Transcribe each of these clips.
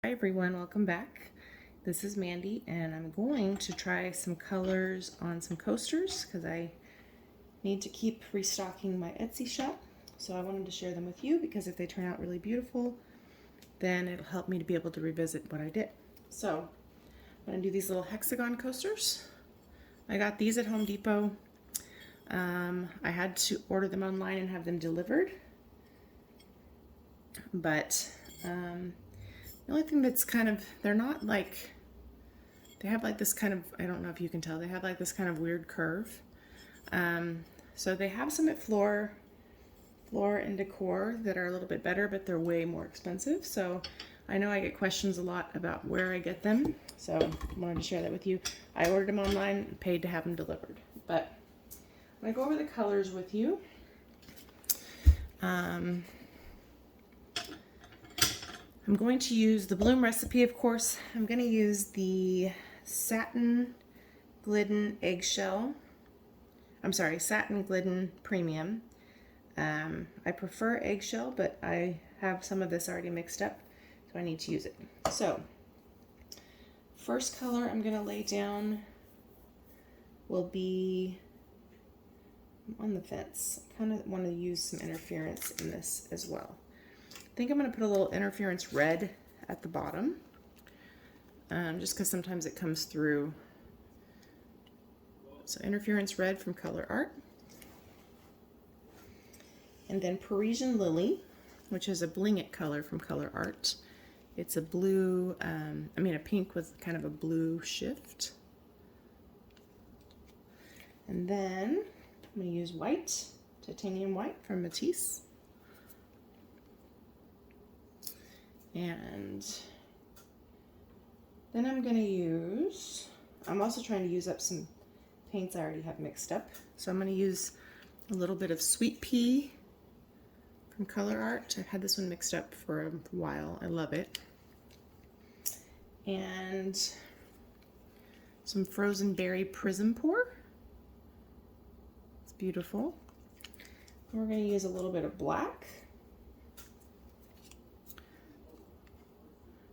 Hi everyone, welcome back. This is Mandy and I'm going to try some colors on some coasters because I need to keep restocking my Etsy shop. So I wanted to share them with you because if they turn out really beautiful, then it'll help me to be able to revisit what I did. So I'm going to do these little hexagon coasters. I got these at Home Depot. I had to order them online and have them delivered. But the only thing that's kind of, they're not like, they have like this kind of, I don't know if you can tell, they have like this kind of weird curve. So they have some at Fluro and Decor that are a little bit better, but they're way more expensive. So I know I get questions a lot about where I get them. So I wanted to share that with you. I ordered them online and paid to have them delivered. But I'm going to go over the colors with you. I'm going to use the Bloom recipe, of course. I'm going to use the Satin Glidden Eggshell. I'm sorry, Satin Glidden Premium. I prefer eggshell, but I have some of this already mixed up, so I need to use it. So, first color I'm going to lay down will be on the fence. I kind of want to use some interference in this as well. I think I'm going to put a little interference red at the bottom, just because sometimes it comes through. So interference red from Colourarte. And then Parisian Lily, which is a Bling It color from Colourarte. It's a blue, a pink with kind of a blue shift. And then I'm going to use white, titanium white from Matisse. And then I'm going to use, I'm also trying to use up some paints I already have mixed up. So I'm going to use a little bit of Sweet Pea from Colourarte. I've had this one mixed up for a while. I love it. And some Frozen Berry PrizmPour. It's beautiful. We're going to use a little bit of black.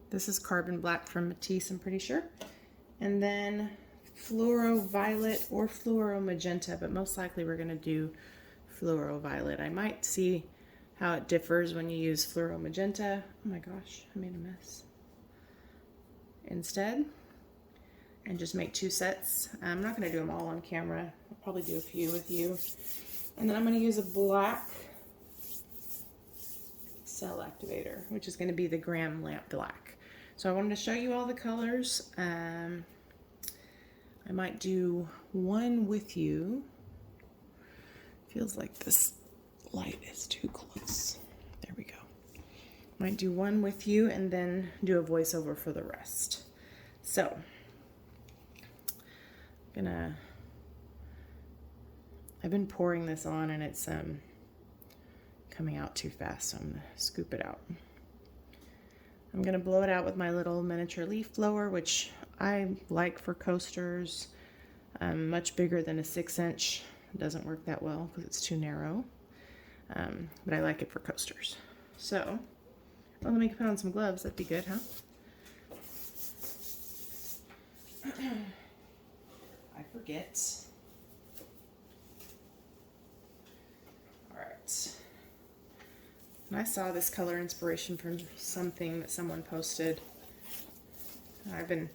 This is Carbon Black from Matisse, I'm pretty sure. And then Fluoro Violet or Fluoro Magenta, but most likely we're going to do Fluoro Violet. I might see how it differs when you use Fluoro Magenta. Oh my gosh, I made a mess. Instead, and just make 2 sets. I'm not going to do them all on camera. I'll probably do a few with you. And then I'm going to use a black cell activator, which is going to be the Graham Lamp Black. So I wanted to show you all the colors. I might do one with you. Feels like this light is too close. There we go. Might do one with you and then do a voiceover for the rest. So, I've been pouring this on and it's coming out too fast, so I'm gonna scoop it out. I'm gonna blow it out with my little miniature leaf blower, which I like for coasters. Much bigger than a 6-inch. It doesn't work that well because it's too narrow, but I like it for coasters. So, well, let me put on some gloves. That'd be good, huh? I forget. All right. And I saw this color inspiration from something that someone posted. I've been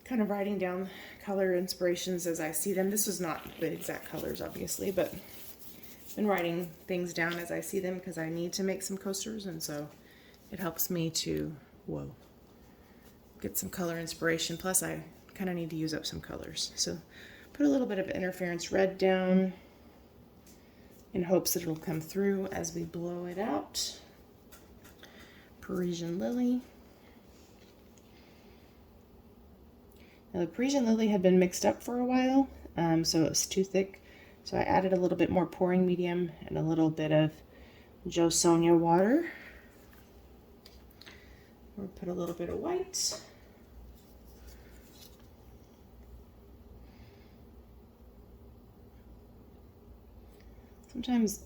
kind of writing down color inspirations as I see them. This was not the exact colors, obviously, but I've been writing things down as I see them because I need to make some coasters, and so it helps me to, get some color inspiration. Plus, I kind of need to use up some colors. So put a little bit of interference red down in hopes that it'll come through as we blow it out. Parisian Lily. Now the Parisian Lily had been mixed up for a while, so it was too thick. So I added a little bit more pouring medium and a little bit of Jo Sonja water. Or put a little bit of white. Sometimes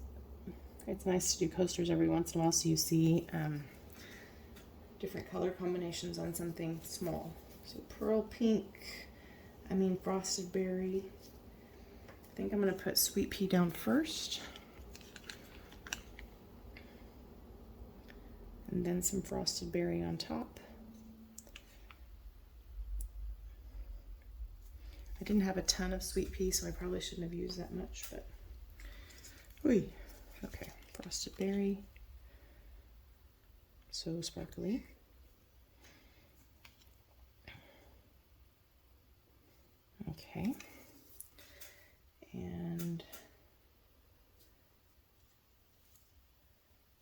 it's nice to do coasters every once in a while so you see different color combinations on something small. So pearl pink, frosted berry. I think I'm going to put sweet pea down first. And then some frosted berry on top. I didn't have a ton of sweet pea, so I probably shouldn't have used that much, but okay, frosted berry, so sparkly. Okay, and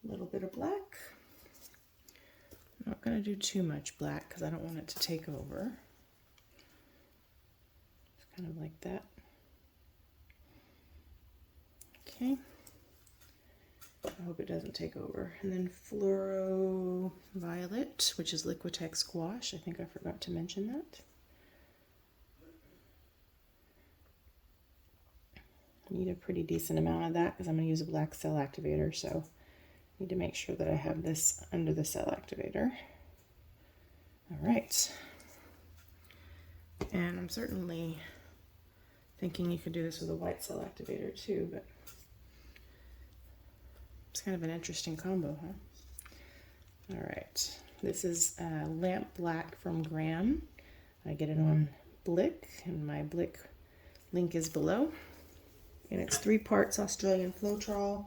a little bit of black. I'm not going to do too much black because I don't want it to take over. Just kind of like that. Okay. I hope it doesn't take over. And then Fluro Violet, which is Liquitex Gouache. I think I forgot to mention that. I need a pretty decent amount of that because I'm going to use a black cell activator, so I need to make sure that I have this under the cell activator. All right. And I'm certainly thinking you could do this with a white cell activator too, but it's kind of an interesting combo, huh? All right. This is Lamp Black from Graham. I get it on Blick, and my Blick link is below. And it's 3 parts Australian Floetrol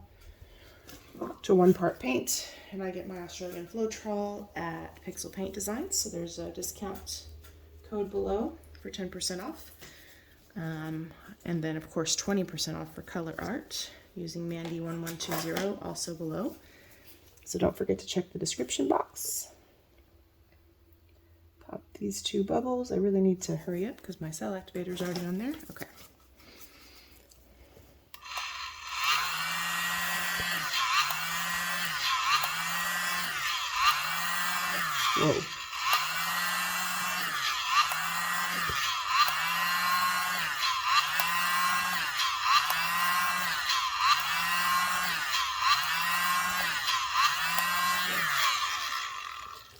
to 1 part paint. And I get my Australian Floetrol at Pixel Paint Designs. So there's a discount code below for 10% off. And then, of course, 20% off for Colourarte using Mandy1120, also below. So don't forget to check the description box. Pop these 2 bubbles. I really need to hurry up because my cell activator is already on there. Okay. Whoa.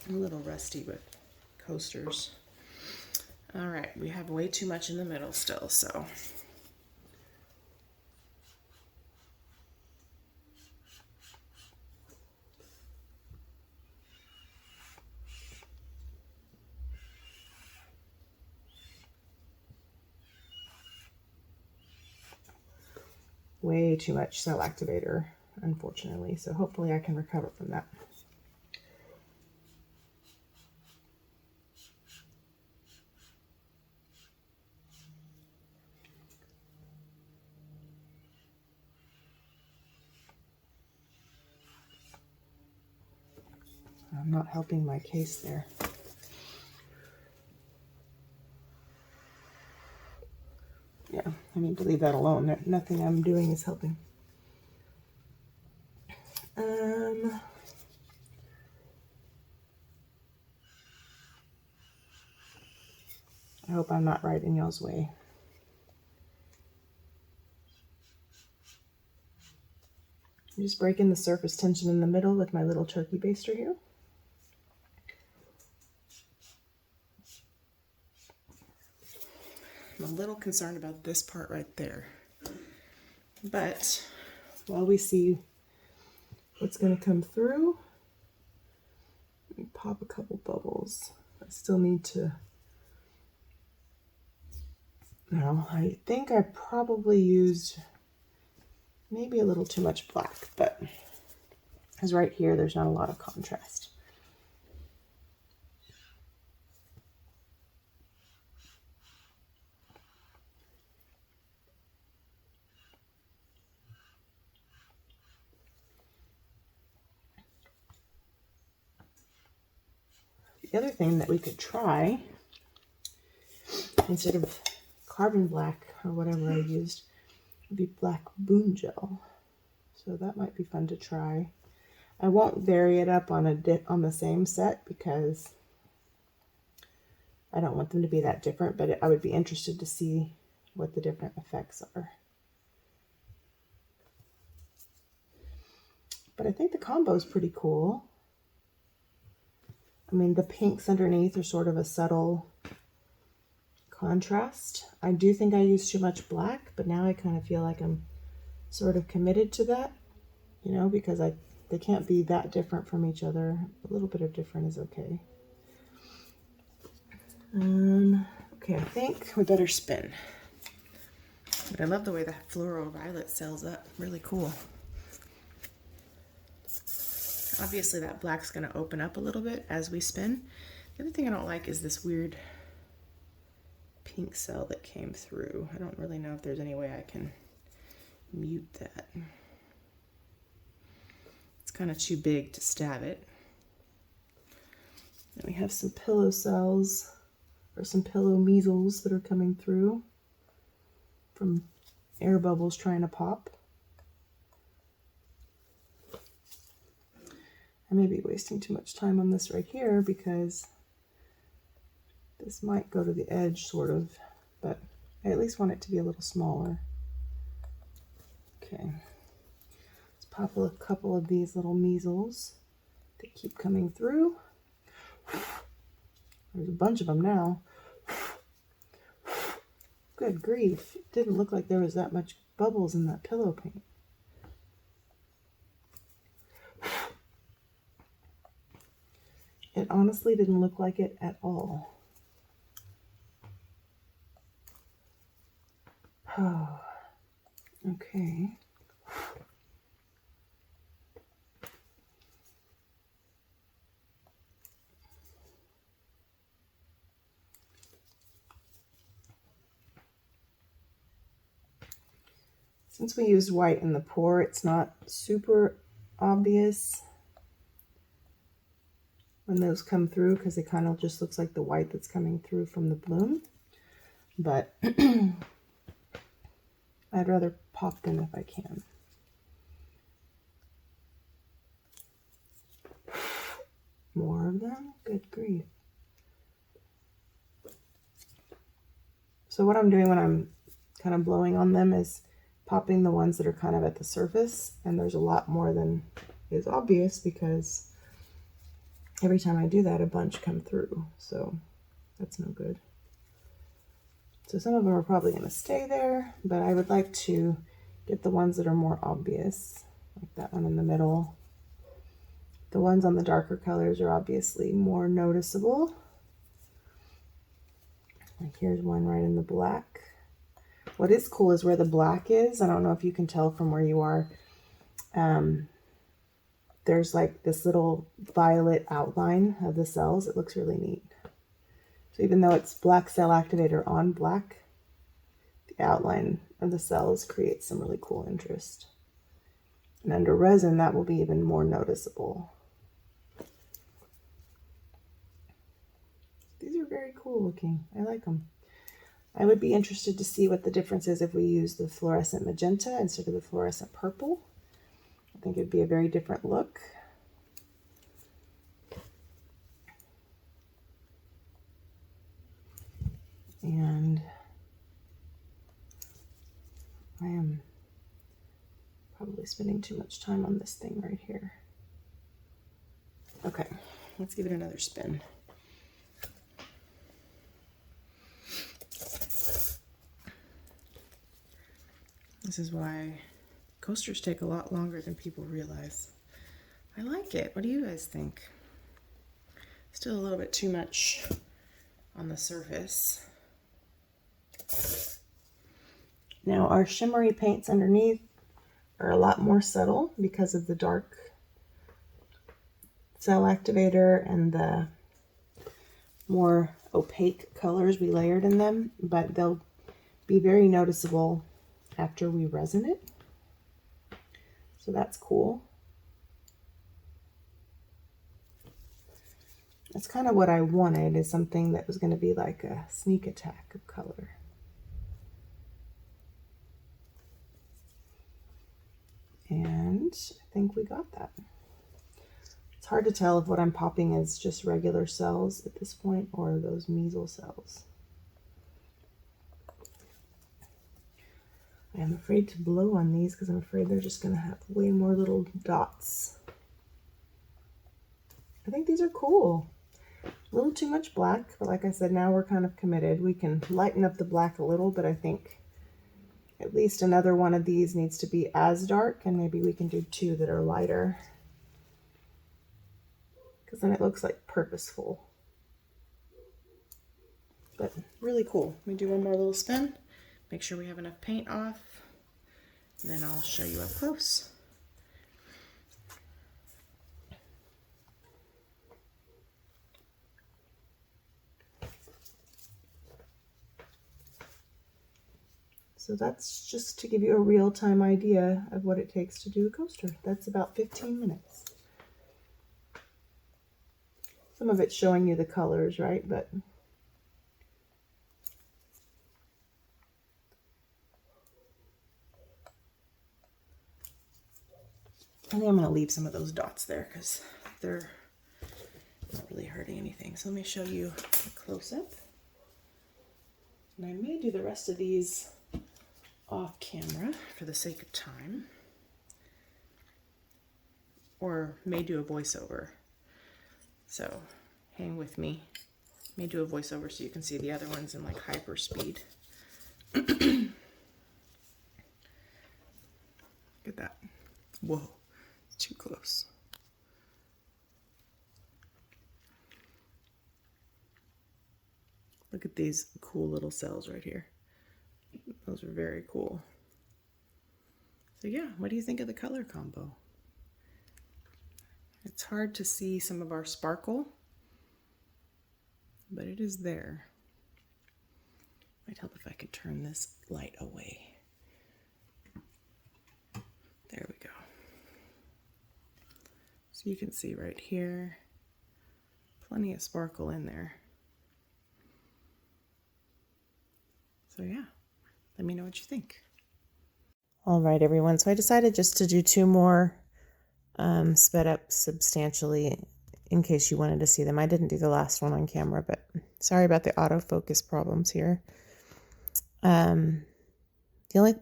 I'm a little rusty with coasters. All right, we have way too much in the middle still, so. Way too much cell activator, unfortunately, so hopefully I can recover from that. I'm not helping my case there. Yeah, I mean, to leave that alone. Nothing I'm doing is helping. I hope I'm not right in y'all's way. I'm just breaking the surface tension in the middle with my little turkey baster here. I'm a little concerned about this part right there. But while we see what's going to come through, let me pop a couple bubbles. I still need to... No, I think I probably used maybe a little too much black, but because right here there's not a lot of contrast. The other thing that we could try, instead of carbon black or whatever I used, would be black boon gel. So that might be fun to try. I won't vary it up on the same set because I don't want them to be that different, but I would be interested to see what the different effects are. But I think the combo is pretty cool. I mean, the pinks underneath are sort of a subtle contrast. I do think I use too much black, but now I kind of feel like I'm sort of committed to that, you know, because they can't be that different from each other. A little bit of different is okay. Okay, I think we better spin. But I love the way the Fluro Violet sells up. Really cool. Obviously that black's going to open up a little bit as we spin. The other thing I don't like is this weird pink cell that came through. I don't really know if there's any way I can mute that. It's kind of too big to stab it. And we have some pillow cells, or some pillow measles that are coming through from air bubbles trying to pop. I may be wasting too much time on this right here because this might go to the edge sort of, but I at least want it to be a little smaller. Okay, let's pop a couple of these little measles that keep coming through. There's a bunch of them now. Good grief, it didn't look like there was that much bubbles in that pillow paint. It honestly didn't look like it at all. Oh, okay. Since we used white in the pour, it's not super obvious when those come through because it kind of just looks like the white that's coming through from the bloom. But I'd rather pop them if I can. More of them? Good grief. So what I'm doing when I'm kind of blowing on them is popping the ones that are kind of at the surface, and there's a lot more than is obvious because every time I do that, a bunch come through, so that's no good. So some of them are probably going to stay there, but I would like to get the ones that are more obvious, like that one in the middle. The ones on the darker colors are obviously more noticeable. Like here's one right in the black. What is cool is where the black is. I don't know if you can tell from where you are. There's like this little violet outline of the cells. It looks really neat. So even though it's black cell activator on black, the outline of the cells creates some really cool interest. And under resin, that will be even more noticeable. These are very cool looking. I like them. I would be interested to see what the difference is if we use the fluorescent magenta instead of the fluorescent purple. I think it'd be a very different look. And I am probably spending too much time on this thing right here. Okay, let's give it another spin. This is why coasters take a lot longer than people realize. I like it. What do you guys think? Still a little bit too much on the surface. Now our shimmery paints underneath are a lot more subtle because of the dark cell activator and the more opaque colors we layered in them, but they'll be very noticeable after we resin it. So that's cool. That's kind of what I wanted, is something that was going to be like a sneak attack of color. And I think we got that. It's hard to tell if what I'm popping is just regular cells at this point or those measle cells. I am afraid to blow on these because I'm afraid they're just going to have way more little dots. I think these are cool. A little too much black, but like I said, now we're kind of committed. We can lighten up the black a little, but I think at least another one of these needs to be as dark, and maybe we can do 2 that are lighter, because then it looks like purposeful. But really cool. Let me do one more little spin, make sure we have enough paint off, and then I'll show you up close. So that's just to give you a real-time idea of what it takes to do a coaster. That's about 15 minutes. Some of it's showing you the colors, right? But I think I'm going to leave some of those dots there because they're not really hurting anything. So let me show you a close-up. And I may do the rest of these off camera for the sake of time, or may do a voiceover. So hang with me. May do a voiceover so you can see the other ones in like hyper speed. Look at that. Whoa, it's too close. Look at these cool little cells right here. Those are very cool. So yeah, what do you think of the color combo? It's hard to see some of our sparkle, but it is there. Might help if I could turn this light away. There we go. So you can see right here, plenty of sparkle in there. So yeah, let me know what you think. All right, everyone. So I decided just to do 2 more sped up substantially in case you wanted to see them. I didn't do the last one on camera, but sorry about the autofocus problems here. The only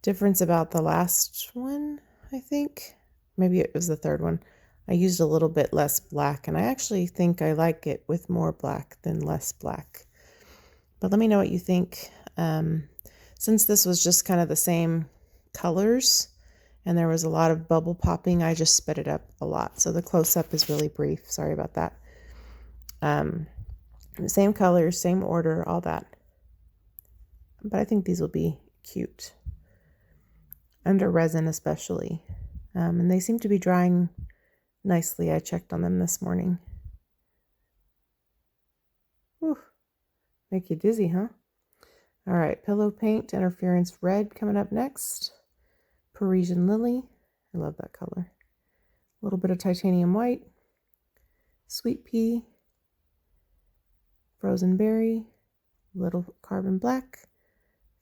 difference about the last one, I think, maybe it was the third one, I used a little bit less black, and I actually think I like it with more black than less black. But let me know what you think. Since this was just kind of the same colors and there was a lot of bubble popping, I just sped it up a lot. So the close-up is really brief. Sorry about that. Same colors, same order, all that. But I think these will be cute. Under resin especially. And they seem to be drying nicely. I checked on them this morning. Whew. Make you dizzy, huh? All right, Pillow Paint Interference Red coming up next. Parisian Lily. I love that color. A little bit of Titanium White. Sweet Pea. Frozen Berry. Little Carbon Black.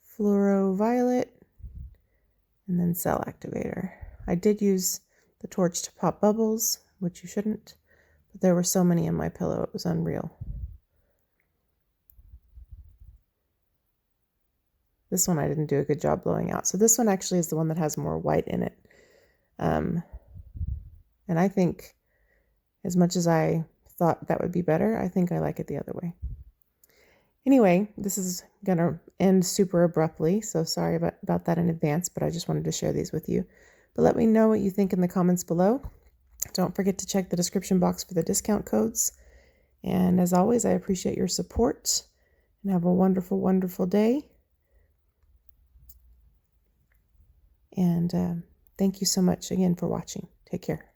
Fluro Violet. And then Cell Activator. I did use the torch to pop bubbles, which you shouldn't, but there were so many in my pillow, it was unreal. This one I didn't do a good job blowing out. So this one actually is the one that has more white in it. And I think, as much as I thought that would be better, I think I like it the other way. Anyway, this is going to end super abruptly, so sorry about that in advance, but I just wanted to share these with you. But let me know what you think in the comments below. Don't forget to check the description box for the discount codes. And as always, I appreciate your support, and have a wonderful, wonderful day. And thank you so much again for watching. Take care.